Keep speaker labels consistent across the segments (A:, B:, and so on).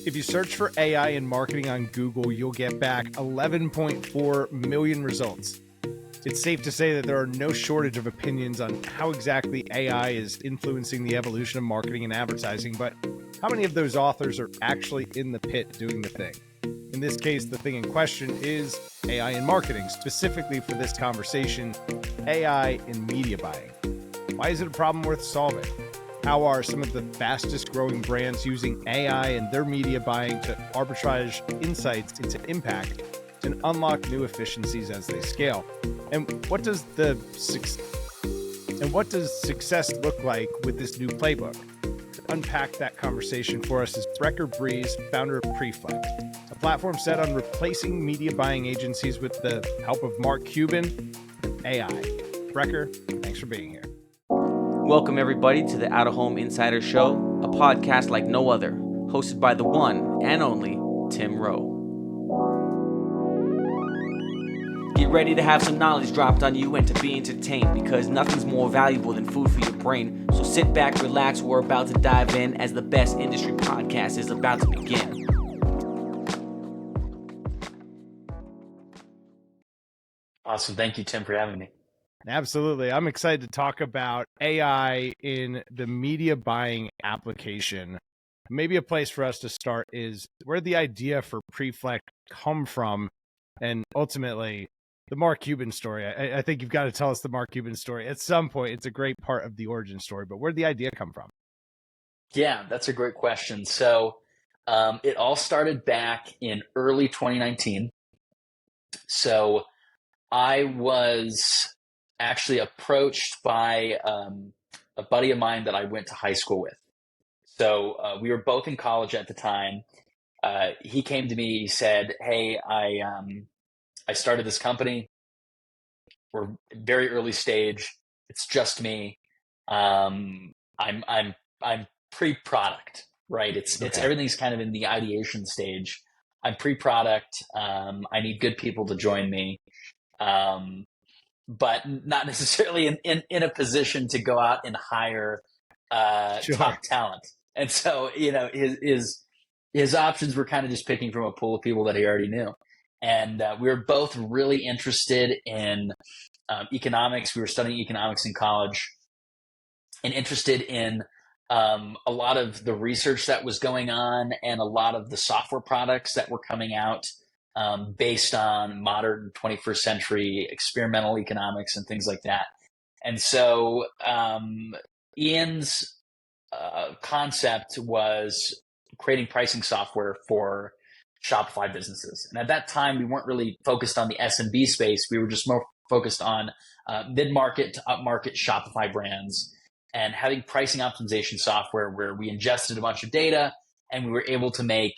A: If you search for AI in marketing on Google, you'll get back 11.4 million results. It's safe to say that there are no shortage of opinions on how exactly AI is influencing the evolution of marketing and advertising, but how many of those authors are actually in the pit doing the thing? In this case, the thing in question is AI in marketing, specifically for this conversation, AI in media buying. Why is it a problem worth solving? How are some of the fastest growing brands using AI in their media buying to arbitrage insights into impact and unlock new efficiencies as they scale? And what does success look like with this new playbook? To unpack that conversation for us is Brecker Brees, founder of Preflect, a platform set on replacing media buying agencies with the help of Mark Cuban and AI. Brecker, thanks for being here.
B: Welcome, everybody, to the Out of Home Insider Show, a podcast like no other, hosted by the one and only Tim Rowe. Get ready to have some knowledge dropped on you and to be entertained, because nothing's more valuable than food for your brain. So sit back, relax, we're about to dive in as the best industry podcast is about to begin.
C: Awesome. Thank you, Tim, for having me.
A: Absolutely. I'm excited to talk about AI in the media buying application. Maybe a place for us to start is where the idea for Preflect come from, and ultimately the Mark Cuban story. I think you've got to tell us the Mark Cuban story at some point. It's a great part of the origin story, but where'd the idea come from?
C: Yeah, that's a great question. So it all started back in early 2019. So I was actually approached by a buddy of mine that I went to high school with. So we were both in college at the time. He came to me, he said, "Hey, I started this company. We're very early stage. It's just me. I'm pre-product, right? It's everything's kind of in the ideation stage. I'm pre-product. I need good people to join me." But not necessarily in a position to go out and hire top talent. And so, his options were kind of just picking from a pool of people that he already knew. And we were both really interested in economics. We were studying economics in college and interested in a lot of the research that was going on and a lot of the software products that were coming out based on modern 21st century experimental economics and things like that. And so Ian's concept was creating pricing software for Shopify businesses. And at that time, we weren't really focused on the SMB space. We were just more focused on mid-market to up-market Shopify brands and having pricing optimization software where we ingested a bunch of data and we were able to make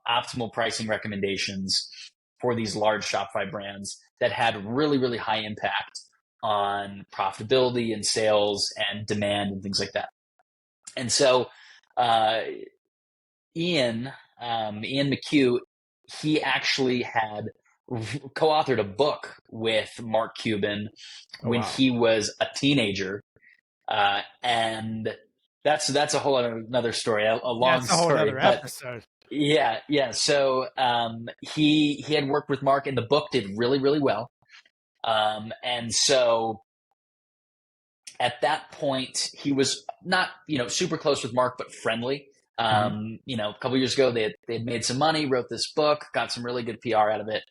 C: optimal pricing recommendations for these large Shopify brands that had really, really high impact on profitability and sales and demand and things like that. And so Ian McHugh, he actually had co-authored a book with Mark Cuban when he was a teenager. And that's a whole another story, a long
A: That's a whole
C: story.
A: other episode.
C: Yeah. So he had worked with Mark, and the book did really, really well. And so at that point, he was not super close with Mark, but friendly. A couple years ago, they had made some money, wrote this book, got some really good PR out of it.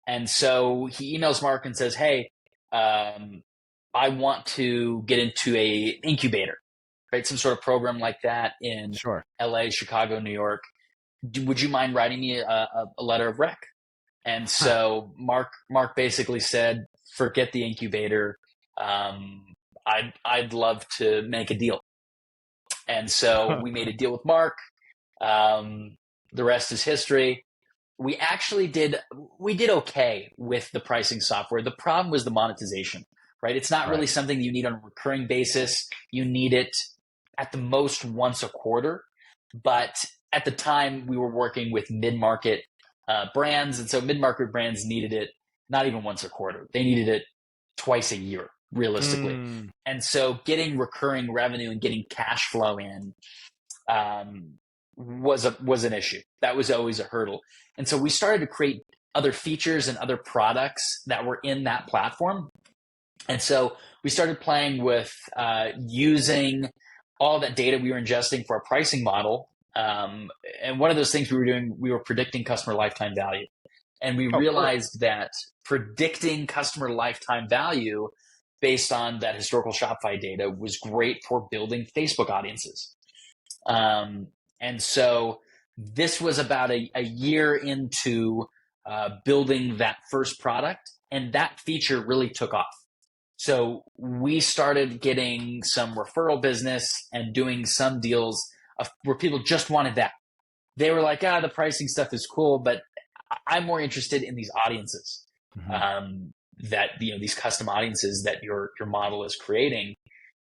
C: And so he emails Mark and says, "Hey, I want to get into a incubator, right? Some sort of program like that in LA, Chicago, New York. Would you mind writing me a letter of rec?" And so Mark basically said, "Forget the incubator. I'd love to make a deal." And so we made a deal with Mark. The rest is history. We actually did okay with the pricing software. The problem was the monetization, right? It's not really something you need on a recurring basis. You need it at the most once a quarter. But at the time, we were working with mid-market brands. And so mid-market brands needed it not even once a quarter. They needed it twice a year, realistically. And so getting recurring revenue and getting cash flow in was an issue. That was always a hurdle. And so we started to create other features and other products that were in that platform. And so we started playing with using all that data we were ingesting for our pricing model. And one of those things we were doing, we were predicting customer lifetime value. And we realized that predicting customer lifetime value based on that historical Shopify data was great for building Facebook audiences. And so this was about a year into building that first product, and that feature really took off. So we started getting some referral business and doing some deals where people just wanted that. They were like, the pricing stuff is cool, but I'm more interested in these audiences, that, these custom audiences that your model is creating.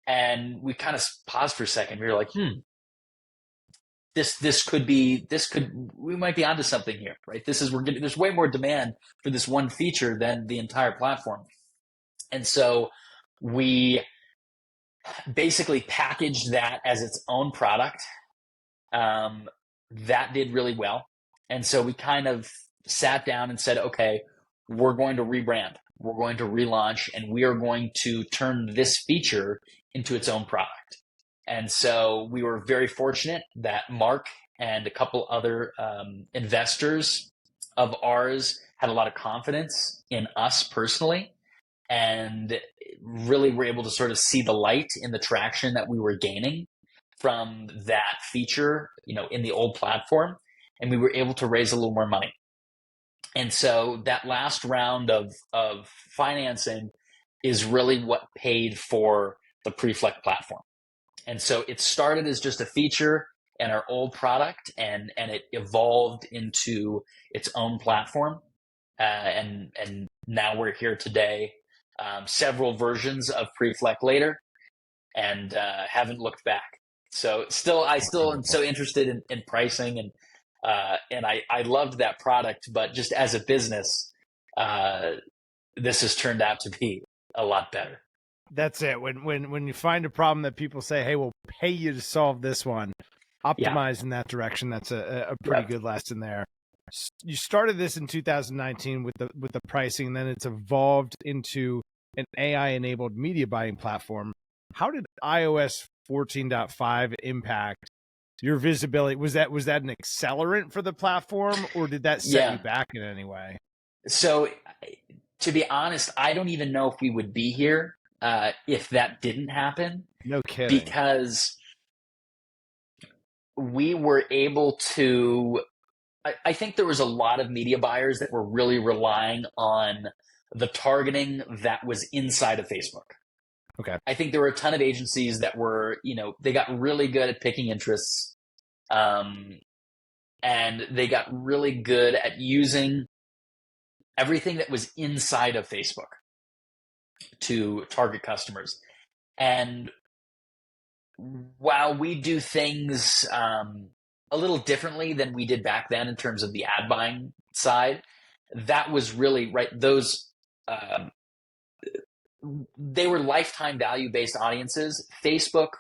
C: And we kind of paused for a second. We were like, we might be onto something here, right? There's way more demand for this one feature than the entire platform. And so we basically packaged that as its own product. That did really well. And so we kind of sat down and said, okay, we're going to rebrand, we're going to relaunch, and we are going to turn this feature into its own product. And so we were very fortunate that Mark and a couple other investors of ours had a lot of confidence in us personally, and really were able to sort of see the light in the traction that we were gaining from that feature, in the old platform. And we were able to raise a little more money. And so that last round of financing is really what paid for the Preflect platform. And so it started as just a feature in our old product, and it evolved into its own platform. And now we're here today, several versions of Preflect later, and haven't looked back. So I still am so interested in pricing, and I loved that product, but just as a business, this has turned out to be a lot better.
A: That's it. When you find a problem that people say, hey, we'll pay you to solve this one, optimize in that direction. That's a pretty good lesson there. You started this in 2019 with the pricing, and then it's evolved into an AI-enabled media buying platform. How did iOS 14.5 impact your visibility? Was that an accelerant for the platform, or did that set you back in any way?
C: So, to be honest, I don't even know if we would be here if that didn't happen.
A: No kidding.
C: Because we were able to, I think there was a lot of media buyers that were really relying on the targeting that was inside of Facebook.
A: Okay.
C: I think there were a ton of agencies that were, they got really good at picking interests. And they got really good at using everything that was inside of Facebook to target customers. And while we do things a little differently than we did back then in terms of the ad buying side, that was really right. Those they were lifetime value based audiences. Facebook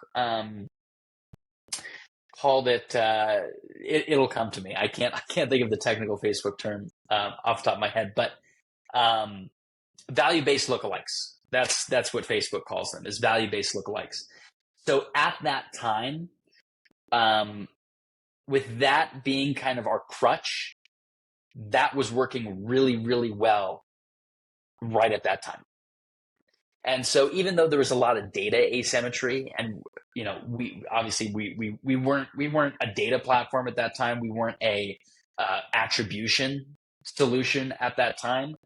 C: called it. It'll come to me. I can't think of the technical Facebook term off the top of my head, but value based lookalikes. That's what Facebook calls them, is value based lookalikes. So at that time, with that being kind of our crutch, that was working really, really well right at that time. And so even though there was a lot of data asymmetry, and we weren't a data platform at that time, we weren't a attribution solution at that time.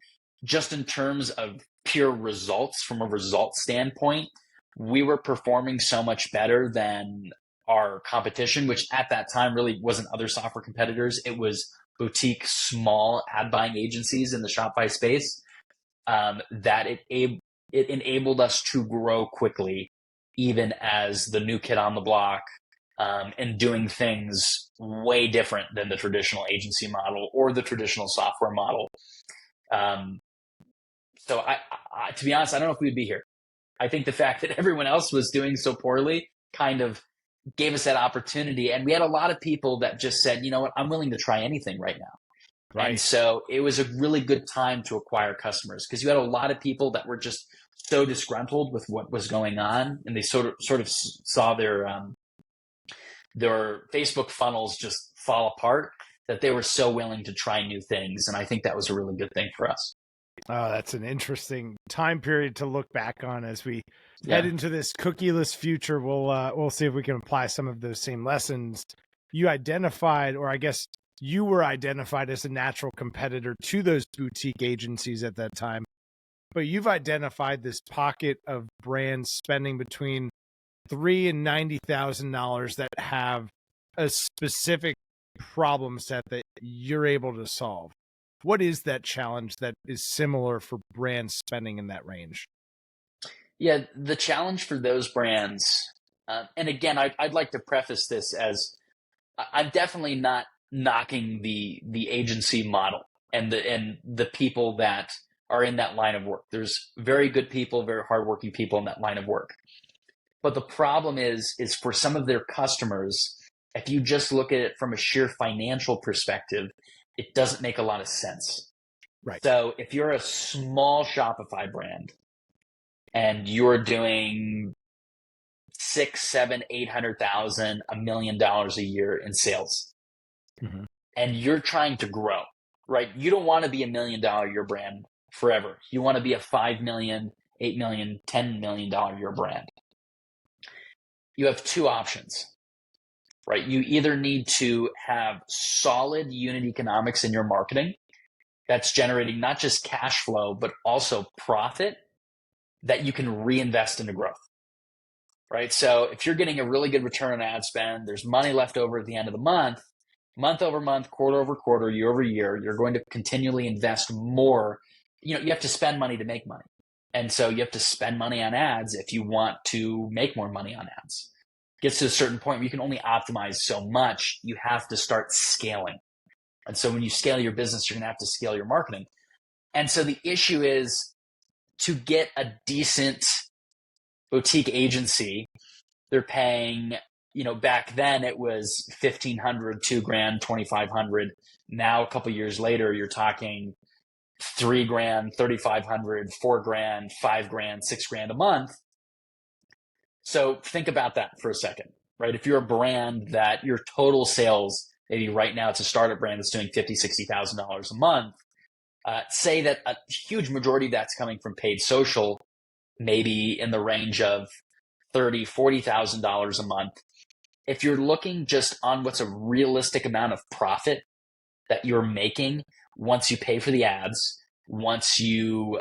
C: Just in terms of pure results, from a results standpoint, we were performing so much better than our competition, which at that time really wasn't other software competitors. It was boutique, small ad buying agencies in the Shopify space, that it enabled us to grow quickly, even as the new kid on the block, and doing things way different than the traditional agency model or the traditional software model. So I, to be honest, I don't know if we'd be here. I think the fact that everyone else was doing so poorly kind of gave us that opportunity. And we had a lot of people that just said, you know what, I'm willing to try anything right now.
A: Right.
C: And so it was a really good time to acquire customers, because you had a lot of people that were just so disgruntled with what was going on, and they sort of saw their Facebook funnels just fall apart, that they were so willing to try new things. And I think that was a really good thing for us.
A: Oh, that's an interesting time period to look back on as we head into this cookieless future. We'll see if we can apply some of those same lessons you identified, or I guess you were identified as a natural competitor to those boutique agencies at that time. But you've identified this pocket of brands spending between $3,000 and $90,000 that have a specific problem set that you're able to solve. What is that challenge that is similar for brands spending in that range?
C: Yeah, the challenge for those brands, and again, I'd like to preface this as I'm definitely not knocking the agency model and the people that are in that line of work. There's very good people, very hardworking people in that line of work. But the problem is for some of their customers, if you just look at it from a sheer financial perspective, it doesn't make a lot of sense.
A: Right.
C: So if you're a small Shopify brand and you're doing 6, 7, 800,000, $1 million a year in sales, and you're trying to grow, right? You don't want to be $1 million a year brand forever. You want to be a 5 million, 8 million, $10 million a year brand. You have two options, right? You either need to have solid unit economics in your marketing that's generating not just cash flow, but also profit that you can reinvest into growth, right? So if you're getting a really good return on ad spend, there's money left over at the end of the month over month, quarter over quarter, year over year, you're going to continually invest more. You have to spend money to make money. And so you have to spend money on ads if you want to make more money on ads. It gets to a certain point where you can only optimize so much. You have to start scaling. And so when you scale your business, you're going to have to scale your marketing. And so the issue is to get a decent boutique agency, they're paying, back then it was $1,500, $2,000, $2,500. Now, a couple of years later, you're talking $3,000, $3,500, $4,000, $5,000, $6,000 a month. So think about that for a second, right? If you're a brand that your total sales, maybe right now it's a startup brand that's doing $50,000, $60,000 a month, say that a huge majority of that's coming from paid social, maybe in the range of $30,000, $40,000 a month. If you're looking just on what's a realistic amount of profit that you're making once you pay for the ads, once you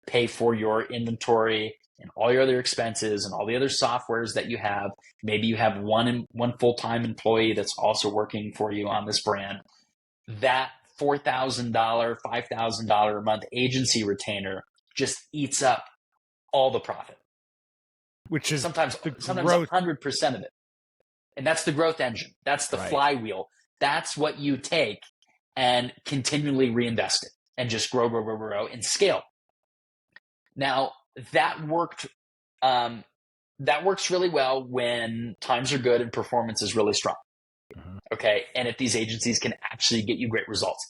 C: pay for your inventory and all your other expenses and all the other softwares that you have, maybe you have one full-time employee that's also working for you on this brand, that $4,000, $5,000 a month agency retainer just eats up all the profit.
A: Which is
C: sometimes 100% of it. And that's the growth engine. That's the flywheel. That's what you take and continually reinvest it and just grow and scale. Now that works really well when times are good and performance is really strong. Okay. And if these agencies can actually get you great results.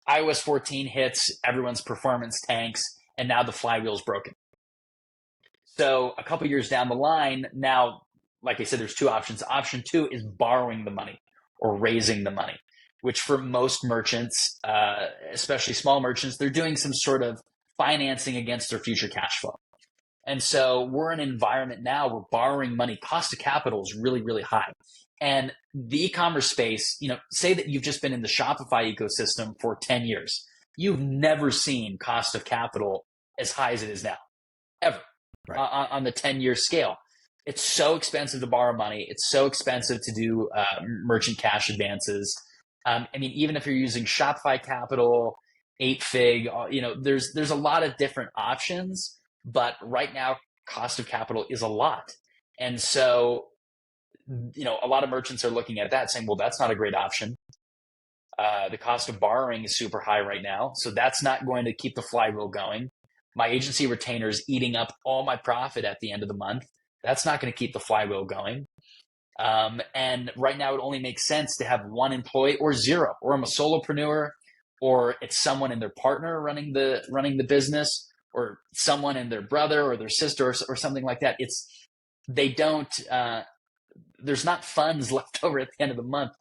C: iOS 14 hits, everyone's performance tanks, and now the flywheel's broken. So a couple years down the line, now, like I said, there's two options. Option 2 is borrowing the money or raising the money, which for most merchants, especially small merchants, they're doing some sort of financing against their future cash flow. And so we're in an environment now where borrowing money, cost of capital is really, really high. And the e-commerce space, say that you've just been in the Shopify ecosystem for 10 years. You've never seen cost of capital as high as it is now, ever, on the 10-year scale. It's so expensive to borrow money. It's so expensive to do merchant cash advances. Even if you're using Shopify Capital, 8Fig, there's a lot of different options. But right now, cost of capital is a lot. And so, a lot of merchants are looking at that saying, well, that's not a great option. The cost of borrowing is super high right now. So that's not going to keep the flywheel going. My agency retainer is eating up all my profit at the end of the month. That's not going to keep the flywheel going. And right now it only makes sense to have one employee or zero, or I'm a solopreneur, or it's someone and their partner running the business, or someone and their brother or their sister, or something like that. They don't, there's not funds left over at the end of the month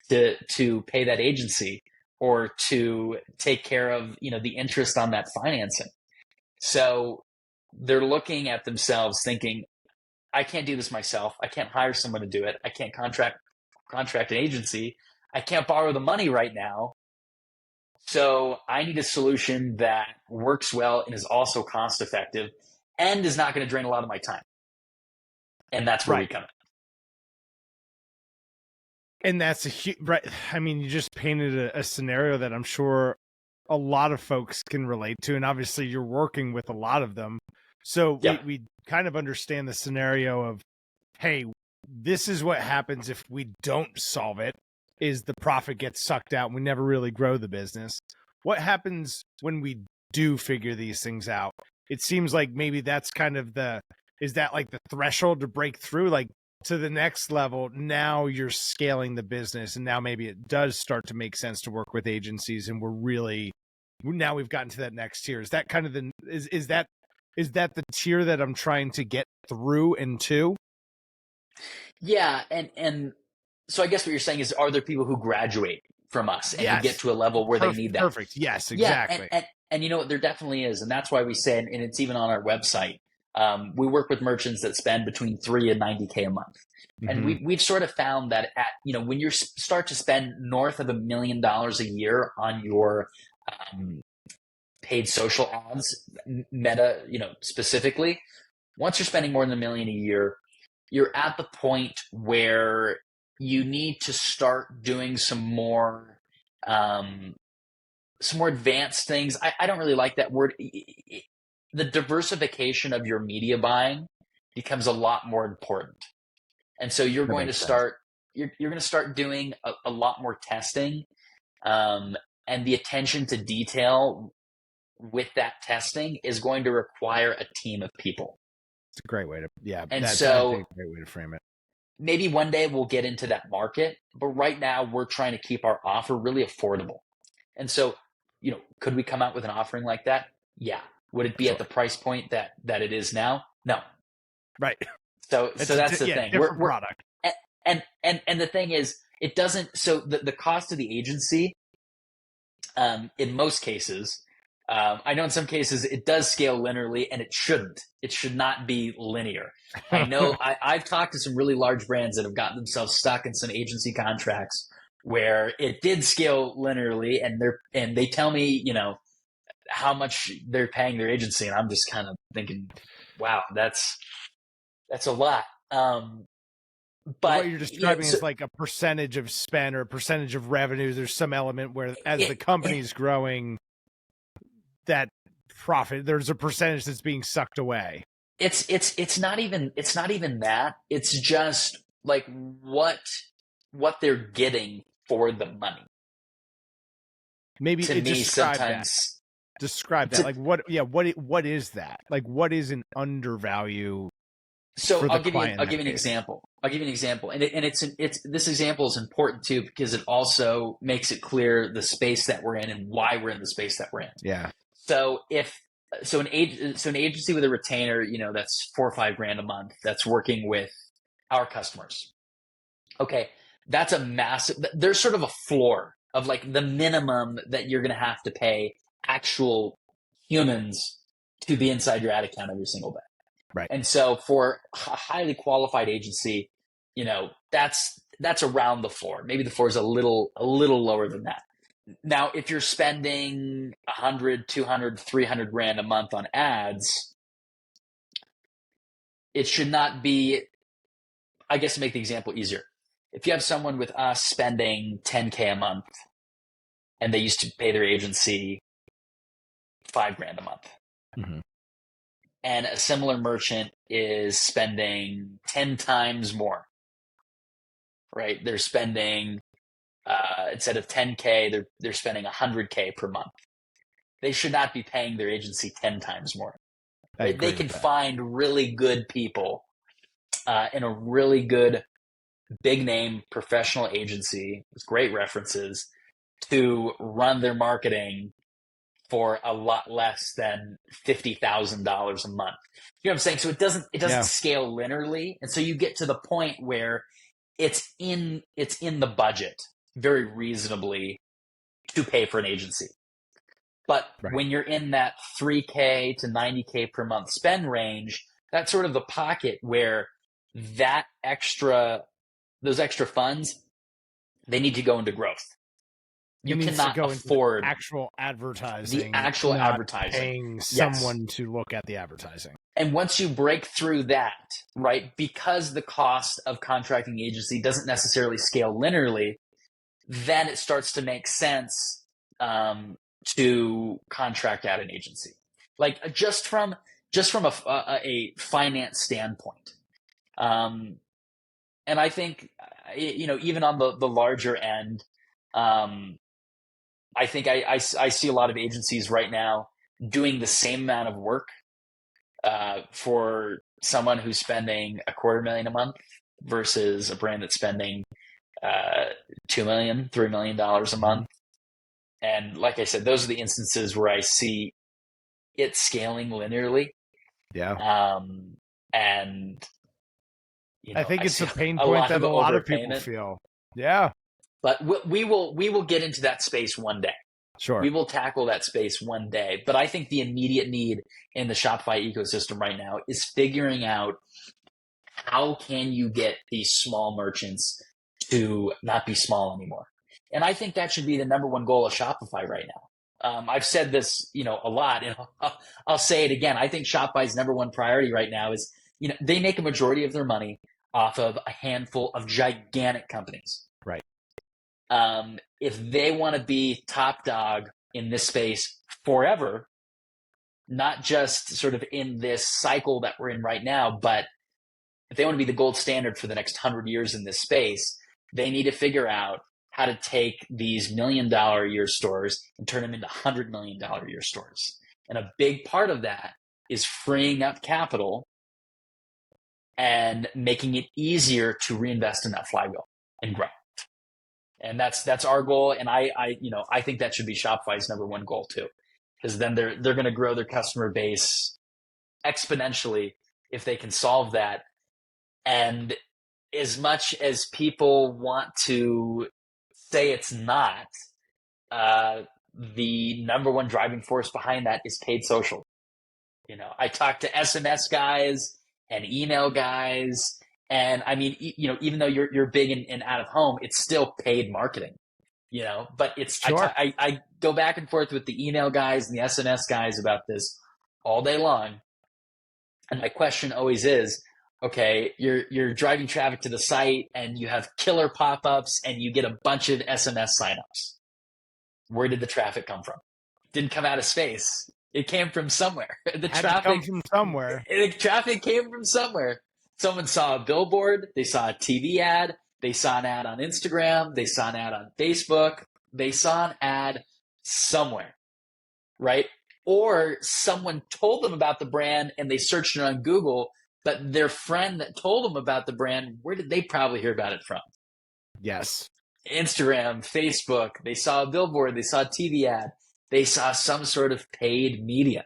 C: to pay that agency or to take care of, the interest on that financing. So they're looking at themselves thinking, I can't do this myself. I can't hire someone to do it. I can't contract an agency. I can't borrow the money right now. So I need a solution that works well and is also cost effective and is not going to drain a lot of my time. And that's where we come in.
A: And that's a huge, right. I mean, you just painted a scenario that I'm sure a lot of folks can relate to. And obviously you're working with a lot of them. So we kind of understand the scenario of, hey, this is what happens if we don't solve it, is the profit gets sucked out and we never really grow the business. What happens when we do figure these things out? It seems like maybe that's kind of is that like the threshold to break through, like to the next level? Now you're scaling the business and now maybe it does start to make sense to work with agencies, and now we've gotten to that next tier. Is that kind of is that the tier that I'm trying to get through and to?
C: Yeah. And so I guess what you're saying is, are there people who graduate from us and who get to a level where they need that?
A: Perfect. Yes, exactly.
C: Yeah, and you know what, there definitely is. And that's why we say, and it's even on our website, we work with merchants that spend between $3 and $90K a month. Mm-hmm. And we've sort of found that when you start to spend north of $1 million a year on your paid social ads, Meta, specifically, once you're spending more than $1 million a year, you're at the point where you need to start doing some more advanced things. I don't really like that word. The diversification of your media buying becomes a lot more important. And so you're going to start doing a lot more testing, and the attention to detail with that testing is going to require a team of people.
A: It's a great way to,
C: and so
A: a great way to frame it.
C: Maybe one day we'll get into that market, but right now we're trying to keep our offer really affordable. And so, could we come out with an offering like that? Yeah. Would it be at the price point that it is now? No.
A: Right.
C: So that's the thing.
A: Different product.
C: And the thing is, it doesn't. So the cost of the agency, in most cases, I know in some cases it does scale linearly, and it shouldn't. It should not be linear. I know I've talked to some really large brands that have gotten themselves stuck in some agency contracts where it did scale linearly, and they tell me, how much they're paying their agency, and I'm just kind of thinking, wow, that's a lot. But
A: what you're describing is like a percentage of spend or a percentage of revenue. There's some element where, as the company's growing, that profit, there's a percentage that's being sucked away.
C: It's not even that. It's just like what they're getting for the money.
A: Maybe
C: to me, sometimes
A: describe that. Like what is that? Like what is an undervalue?
C: So I'll give you an example. And this example is important too, because it also makes it clear the space that we're in and why we're in the space that we're in.
A: Yeah.
C: So an agency with a retainer, that's $4 or $5 a month, that's working with our customers. Okay, that's a massive. There's sort of a floor of like the minimum that you're going to have to pay actual humans to be inside your ad account every single day.
A: Right.
C: And so for a highly qualified agency, that's around the floor. Maybe the floor is a little lower than that. Now, if you're spending $100, $200, $300 a month on ads, it should not be, I guess to make the example easier, if you have someone with us spending $10K a month and they used to pay their agency $5 a month,
A: mm-hmm.
C: and a similar merchant is spending 10 times more, right? They're spending, instead of 10K, they're spending 100K per month. They should not be paying their agency 10 times more. They can find really good people in a really good big name professional agency with great references to run their marketing for a lot less than $50,000 a month. You know what I'm saying? So it doesn't scale linearly, and so you get to the point where it's in the budget very reasonably to pay for an agency. But when you're in that 3K to 90K per month spend range, that's sort of the pocket where those extra funds, they need to go into growth. You cannot afford
A: actual advertising,
C: the actual
A: not
C: advertising,
A: paying someone to look at the advertising.
C: And once you break through that, right, because the cost of contracting agency doesn't necessarily scale linearly, then it starts to make sense to contract out an agency, like just from a finance standpoint. And I think, even on the larger end, I think I see a lot of agencies right now doing the same amount of work for someone who's spending $250,000 a month versus a brand that's spending $2 million, $3 million a month. And like I said, those are the instances where I see it scaling linearly.
A: Yeah.
C: And
A: I think it's a pain point that a lot of people feel. Yeah.
C: But we will get into that space one day.
A: Sure.
C: We will tackle that space one day. But I think the immediate need in the Shopify ecosystem right now is figuring out how can you get these small merchants to not be small anymore. And I think that should be the number one goal of Shopify right now. I've said this, a lot, and I'll say it again. I think Shopify's number one priority right now is, they make a majority of their money off of a handful of gigantic companies.
A: Right.
C: If they want to be top dog in this space forever, not just sort of in this cycle that we're in right now, but if they want to be the gold standard for the next 100 years in this space, they need to figure out how to take these $1 million a year stores and turn them into $100 million a year stores. And a big part of that is freeing up capital and making it easier to reinvest in that flywheel and grow. And that's our goal. And I think that should be Shopify's number one goal too, because then they're going to grow their customer base exponentially if they can solve that. And as much as people want to say it's not, the number one driving force behind that is paid social. I talk to SMS guys and email guys. And I mean, even though you're big in out of home, it's still paid marketing, but it's,
A: sure.
C: I go back and forth with the email guys and the SMS guys about this all day long. And my question always is, okay, you're driving traffic to the site and you have killer pop-ups and you get a bunch of SMS signups. Where did the traffic come from? It didn't come out of space. It came from somewhere. The traffic
A: from somewhere.
C: The traffic came from somewhere. Someone saw a billboard, they saw a TV ad, they saw an ad on Instagram, they saw an ad on Facebook, they saw an ad somewhere, right? Or someone told them about the brand and they searched it on Google, but their friend that told them about the brand, where did they probably hear about it from?
A: Yes.
C: Instagram, Facebook, they saw a billboard, they saw a TV ad, they saw some sort of paid media.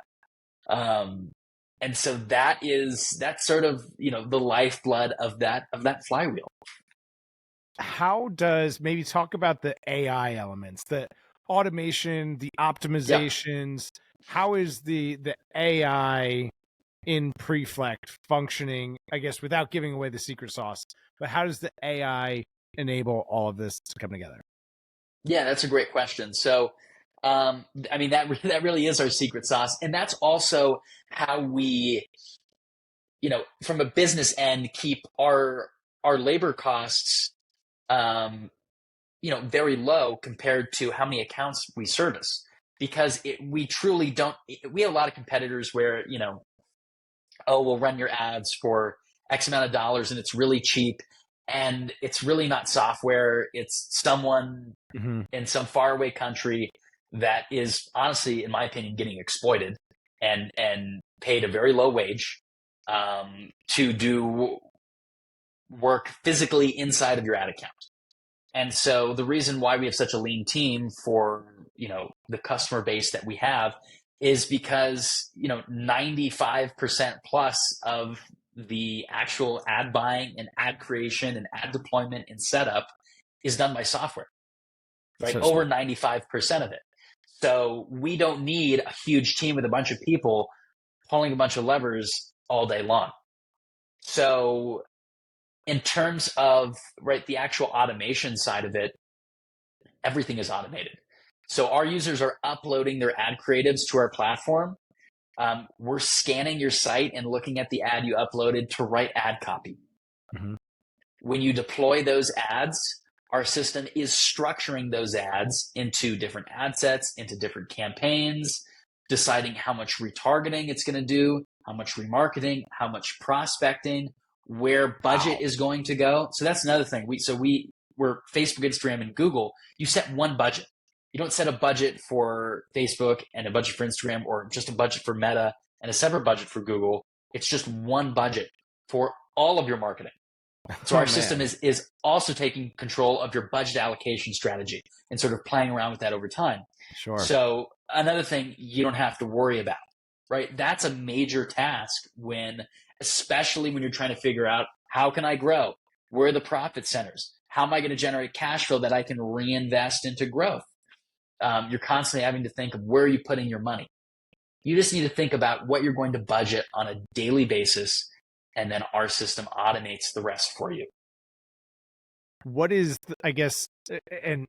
C: And so that's sort of, the lifeblood of that flywheel.
A: How does, maybe talk about the AI elements, the automation, the optimizations? Yeah. How is the AI in Preflect functioning, I guess, without giving away the secret sauce, but how does the AI enable all of this to come together?
C: Yeah, that's a great question. So, I mean, that really is our secret sauce. And that's also how we, from a business end, keep our labor costs, very low compared to how many accounts we service. Because we truly don't, we have a lot of competitors where, we'll run your ads for X amount of dollars and it's really cheap. And it's really not software. It's someone in some faraway country that is honestly, in my opinion, getting exploited and paid a very low wage to do work physically inside of your ad account. And so the reason why we have such a lean team for, the customer base that we have is because, 95% plus of the actual ad buying and ad creation and ad deployment and setup is done by software, right?
A: So
C: Over
A: smart.
C: 95% of it. So we don't need a huge team with a bunch of people pulling a bunch of levers all day long. So in terms of, right, the actual automation side of it, everything is automated. So our users are uploading their ad creatives to our platform. We're scanning your site and looking at the ad you uploaded to write ad copy.
A: Mm-hmm.
C: When you deploy those ads, our system is structuring those ads into different ad sets, into different campaigns, deciding how much retargeting it's going to do, how much remarketing, how much prospecting, where budget is going to go. So that's another thing. We're Facebook, Instagram, and Google. You set one budget. You don't set a budget for Facebook and a budget for Instagram, or just a budget for Meta and a separate budget for Google. It's just one budget for all of your marketing. So our system is also taking control of your budget allocation strategy and sort of playing around with that over time.
A: Sure.
C: So another thing you don't have to worry about, right? That's a major task especially when you're trying to figure out, how can I grow? Where are the profit centers? How am I going to generate cash flow that I can reinvest into growth? You're constantly having to think of where are you putting your money. You just need to think about what you're going to budget on a daily basis, and then our system automates the rest for you.
A: What is, I guess, and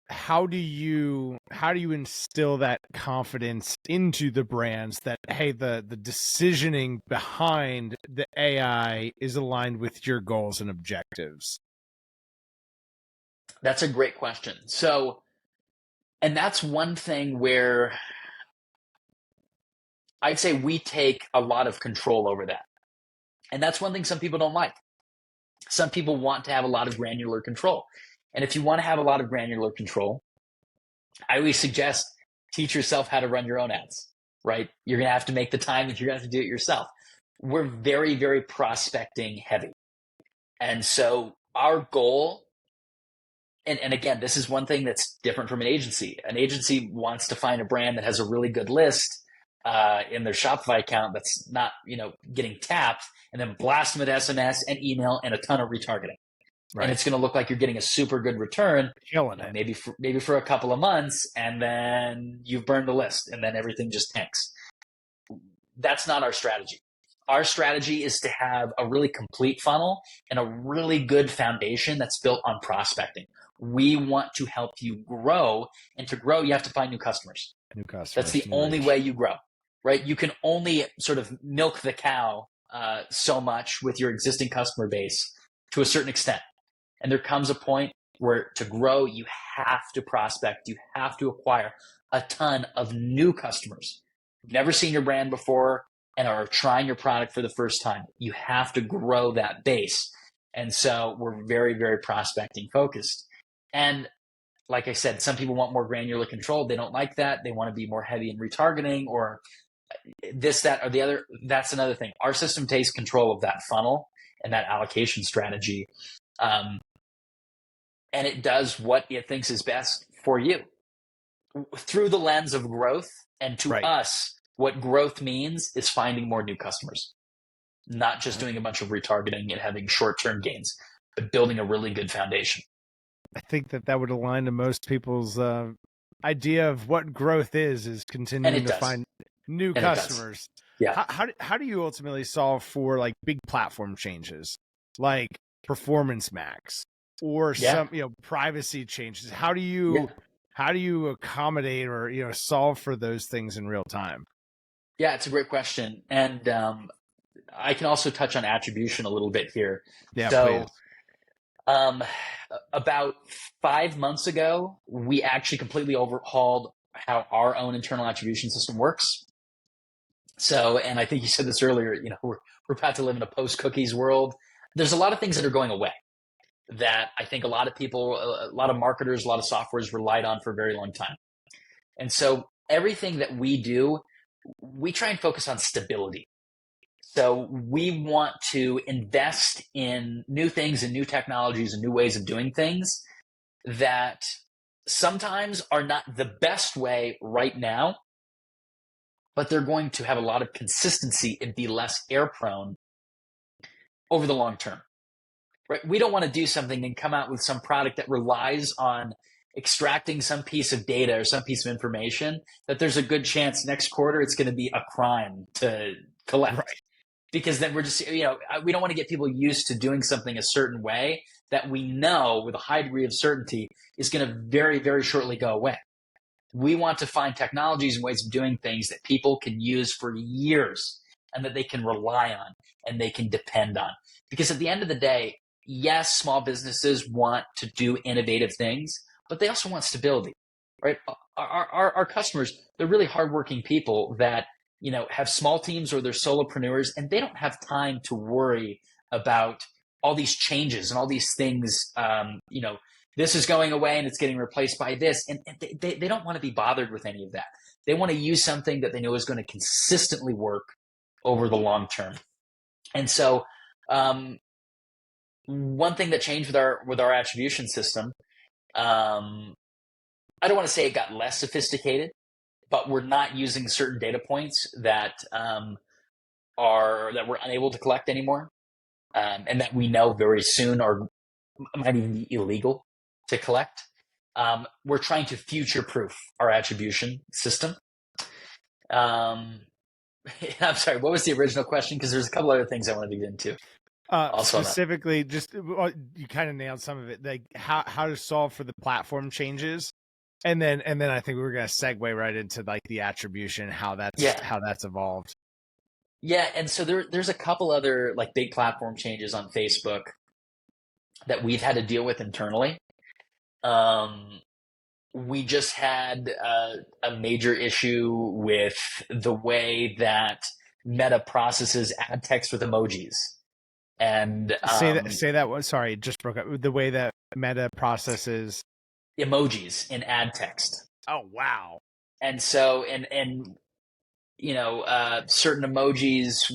A: how do you instill that confidence into the brands that, hey, the decisioning behind the AI is aligned with your goals and objectives?
C: That's a great question. So, and that's one thing where I'd say we take a lot of control over that. And that's one thing some people don't like. Some people want to have a lot of granular control. And if you want to have a lot of granular control, I always suggest teach yourself how to run your own ads, right? You're going to have to make the time and you're going to have to do it yourself. We're very, very prospecting heavy. And so our goal, and again, this is one thing that's different from an agency. An agency wants to find a brand that has a really good list in their Shopify account that's not, getting tapped, and then blast them with SMS and email and a ton of retargeting. Right. And it's going to look like you're getting a super good return, maybe for a couple of months, and then you've burned the list, and then everything just tanks. That's not our strategy. Our strategy is to have a really complete funnel and a really good foundation that's built on prospecting. We want to help you grow, and to grow, you have to find new customers. That's the only way you grow, right? You can only sort of milk the cow so much with your existing customer base to a certain extent. And there comes a point where to grow, you have to prospect, you have to acquire a ton of new customers who've never seen your brand before and are trying your product for the first time. You have to grow that base. And so we're very, very prospecting focused. And like I said, some people want more granular control. They don't like that. They want to be more heavy in retargeting or this, that, or the other. That's another thing. Our system takes control of that funnel and that allocation strategy. And it does what it thinks is best for you through the lens of growth. And to us, what growth means is finding more new customers, not just doing a bunch of retargeting and having short-term gains, but building a really good foundation.
A: I think that would align to most people's idea of what growth is continuing to find new customers.
C: Yeah.
A: How do you ultimately solve for like big platform changes, like performance max or some privacy changes? How do you accommodate or solve for those things in real time?
C: Yeah, it's a great question, and I can also touch on attribution a little bit here.
A: Yeah,
C: so,
A: please.
C: About 5 months ago, we actually completely overhauled how our own internal attribution system works. So, and I think you said this earlier, we're about to live in a post-cookies world. There's a lot of things that are going away that I think a lot of people, a lot of marketers, a lot of softwares relied on for a very long time. And so everything that we do, we try and focus on stability. So we want to invest in new things and new technologies and new ways of doing things that sometimes are not the best way right now, but they're going to have a lot of consistency and be less error prone over the long term. Right? We don't want to do something and come out with some product that relies on extracting some piece of data or some piece of information that there's a good chance next quarter it's going to be a crime to collect.
A: Right.
C: Because then we're just, we don't want to get people used to doing something a certain way that we know with a high degree of certainty is going to very, very shortly go away. We want to find technologies and ways of doing things that people can use for years and that they can rely on and they can depend on. Because at the end of the day, yes, small businesses want to do innovative things, but they also want stability, right? Our customers, they're really hardworking people that, have small teams or they're solopreneurs, and they don't have time to worry about all these changes and all these things. This is going away and it's getting replaced by this. And they don't want to be bothered with any of that. They want to use something that they know is going to consistently work over the long term. And so one thing that changed with our attribution system, I don't want to say it got less sophisticated, but we're not using certain data points that we're unable to collect anymore, and that we know very soon might even be illegal to collect. We're trying to future-proof our attribution system. I'm sorry, what was the original question? Because there's a couple other things I wanted to get into.
A: Specifically, just you kind of nailed some of it, like how to solve for the platform changes. And then I think we were going to segue right into like the attribution, how that's evolved.
C: Yeah, and so there's a couple other like big platform changes on Facebook that we've had to deal with internally. We just had a major issue with the way that Meta processes ad text with emojis. And
A: say that one. Sorry, it just broke up. The way that Meta processes
C: emojis in ad text.
A: Oh, wow.
C: And so, certain emojis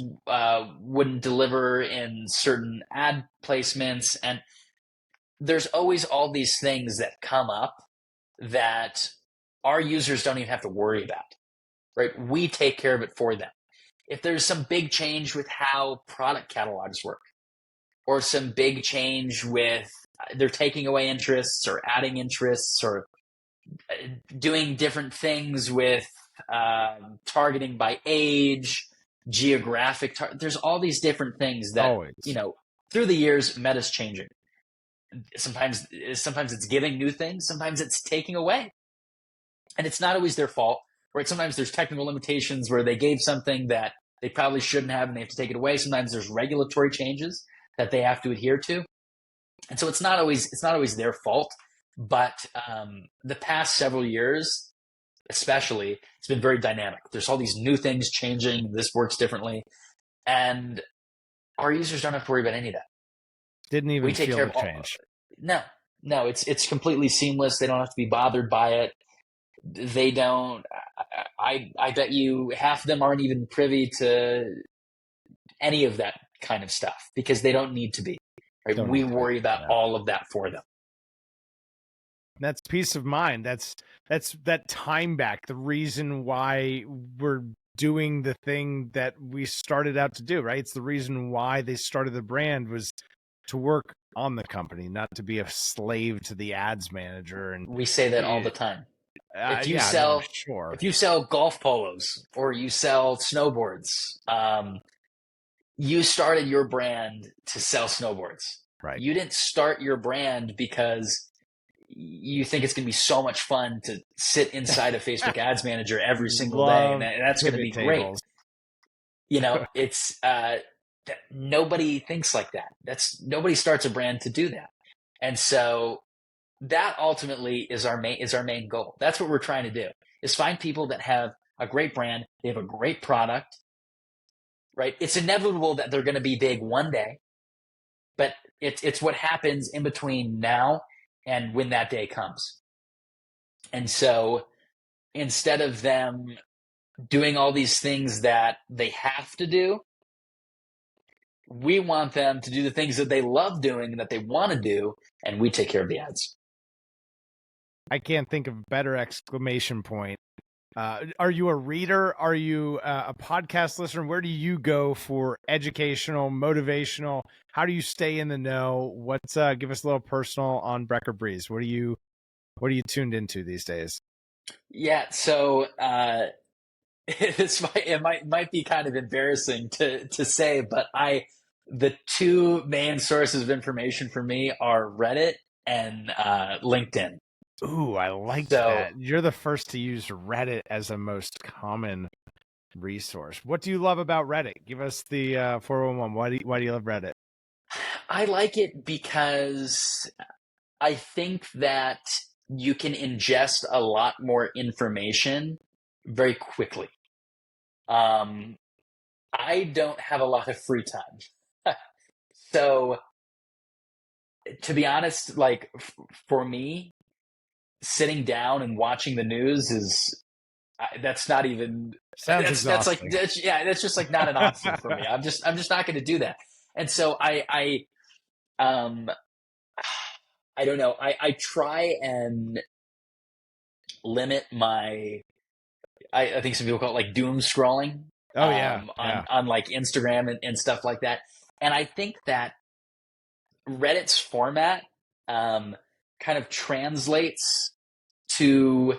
C: wouldn't deliver in certain ad placements. And there's always all these things that come up that our users don't even have to worry about, right? We take care of it for them. If there's some big change with how product catalogs work, or some big change with they're taking away interests or adding interests or doing different things with targeting by age, geographic. There's all these different things that, through the years, Meta's changing. Sometimes it's giving new things. Sometimes it's taking away. And it's not always their fault, right? Sometimes there's technical limitations where they gave something that they probably shouldn't have and they have to take it away. Sometimes there's regulatory changes that they have to adhere to. And so it's not always their fault, but the past several years, especially, it's been very dynamic. There's all these new things changing. This works differently. And our users don't have to worry about any of that.
A: Didn't even feel the change.
C: No, it's completely seamless. They don't have to be bothered by it. They don't, I bet you half of them aren't even privy to any of that kind of stuff because they don't need to be. Right? We worry about all of that for them.
A: That's peace of mind. That's that time back. The reason why we're doing the thing that we started out to do, right? It's the reason why they started the brand was to work on the company, not to be a slave to the ads manager. And
C: we say that all the time. If you sell golf polos or you sell snowboards, you started your brand to sell snowboards.
A: Right.
C: You didn't start your brand because you think it's going to be so much fun to sit inside a Facebook ads manager every single day. And that's going to be great. It's nobody thinks like that. Nobody starts a brand to do that. And so that ultimately is our main goal. That's what we're trying to do, is find people that have a great brand. They have a great product, right? It's inevitable that they're going to be big one day, but it's what happens in between now and when that day comes. And so instead of them doing all these things that they have to do, We want them to do the things that they love doing and that they want to do, and we take care of the ads.
A: I can't think of a better exclamation point. Are you a reader? Are you a podcast listener? Where do you go for educational, motivational? How do you stay in the know? What's give us a little personal on Brecker Brees? What are you tuned into these days?
C: Yeah, so it might be kind of embarrassing to say, but the two main sources of information for me are Reddit and LinkedIn.
A: Ooh, I like that. You're the first to use Reddit as a most common resource. What do you love about Reddit? Give us the 411. Why do you love Reddit?
C: I like it because I think that you can ingest a lot more information very quickly. I don't have a lot of free time. So to be honest, like for me, sitting down and watching the news that's not even
A: Sounds
C: that's like
A: exhausting.
C: that's just like not an option for me. I'm just not going to do that. And so I don't know. I try and limit my I think some people call it like doom scrolling.
A: Oh yeah.
C: On like Instagram and stuff like that. And I think that Reddit's format kind of translates to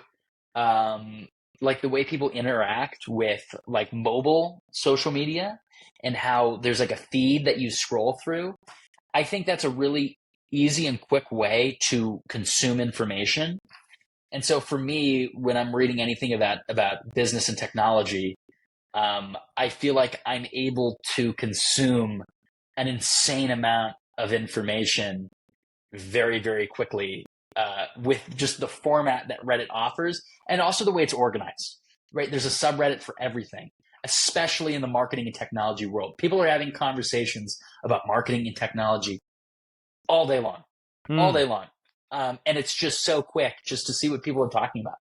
C: like the way people interact with like mobile social media and how there's like a feed that you scroll through. I think that's a really easy and quick way to consume information. And so for me, when I'm reading anything about business and technology, I feel like I'm able to consume an insane amount of information very, very quickly with just the format that Reddit offers and also the way it's organized, right? There's a subreddit for everything, especially in the marketing and technology world. People are having conversations about marketing and technology all day long, all day long. And it's just so quick just to see what people are talking about.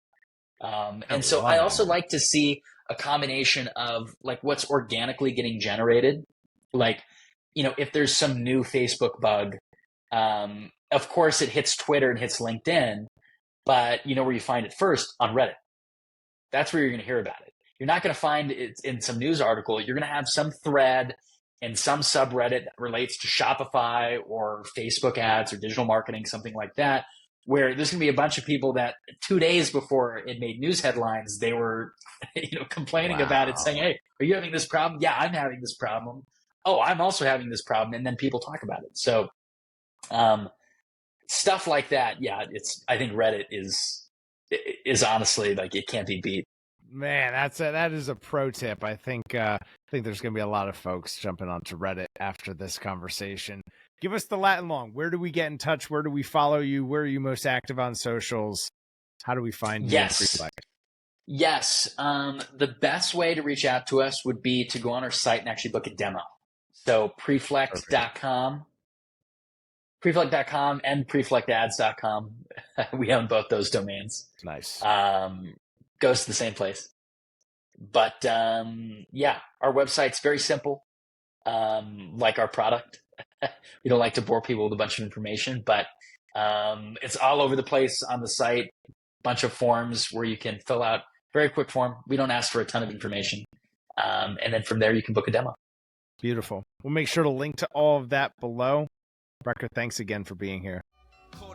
C: And so I also like to see a combination of like what's organically getting generated. Like, you know, if there's some new Facebook bug, of course it hits Twitter and hits LinkedIn, but you know where you find it first? On Reddit. That's where you're going to hear about it. You're not going to find it in some news article. You're going to have some thread in some subreddit that relates to Shopify or Facebook ads or digital marketing, something like that, where there's going to be a bunch of people that 2 days before it made news headlines, they were, you know, complaining about it, saying, "Hey, are you having this problem?" "Yeah, I'm having this problem." "Oh, I'm also having this problem." And then people talk about it. So, stuff like that. Yeah, I think Reddit is honestly like it can't be beat.
A: Man, that is a pro tip. I think there's going to be a lot of folks jumping onto Reddit after this conversation. Give us the Latin long. Where do we get in touch? Where do we follow you? Where are you most active on socials? How do we find you?
C: Yes. The best way to reach out to us would be to go on our site and actually book a demo. So preflect.com and preflectads.com. We own both those domains.
A: Nice.
C: Goes to the same place. But yeah, our website's very simple, like our product. We don't like to bore people with a bunch of information, but it's all over the place on the site. Bunch of forms where you can fill out, very quick form. We don't ask for a ton of information. And then from there, you can book a demo.
A: Beautiful. We'll make sure to link to all of that below. Brecker, thanks again for being here.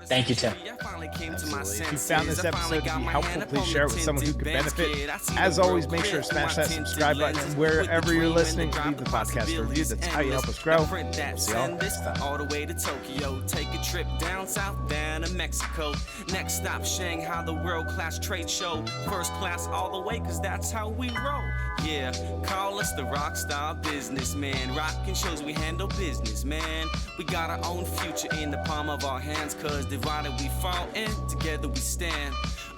C: Thank you, Tim.
A: Absolutely. If you found this episode to be helpful, please share it with someone who could benefit. As always, make sure to smash that subscribe button. And wherever you're listening, leave the podcast a review. That's how you help us grow. We'll see y'all next time.
D: All the way to Tokyo, take a trip down south, down to Mexico. Next stop, Shanghai, the world-class trade show. First class all the way, cause that's how we roll. Yeah, call us the rock star businessman. Rockin' shows we handle business, man. We got our own future in the palm of our hands, cause divided we fall and together we stand.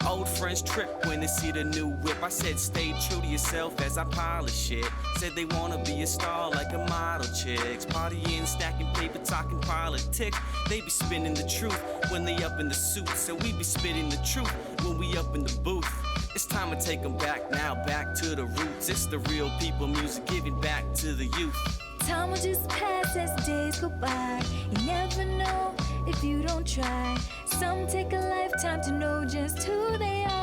D: Old friends trip when they see the new whip. I said stay true to yourself as I polish it. Said they wanna be a star like a model chicks. Partying, stacking paper, talking politics. They be spinning the truth when they up in the suits, and we be spitting the truth when we up in the booth. It's time to take them back now, back to the roots. It's the real people music, giving back to the youth.
E: Time will just pass as days go by. You never know if you don't try. Some take a lifetime to know just who they are.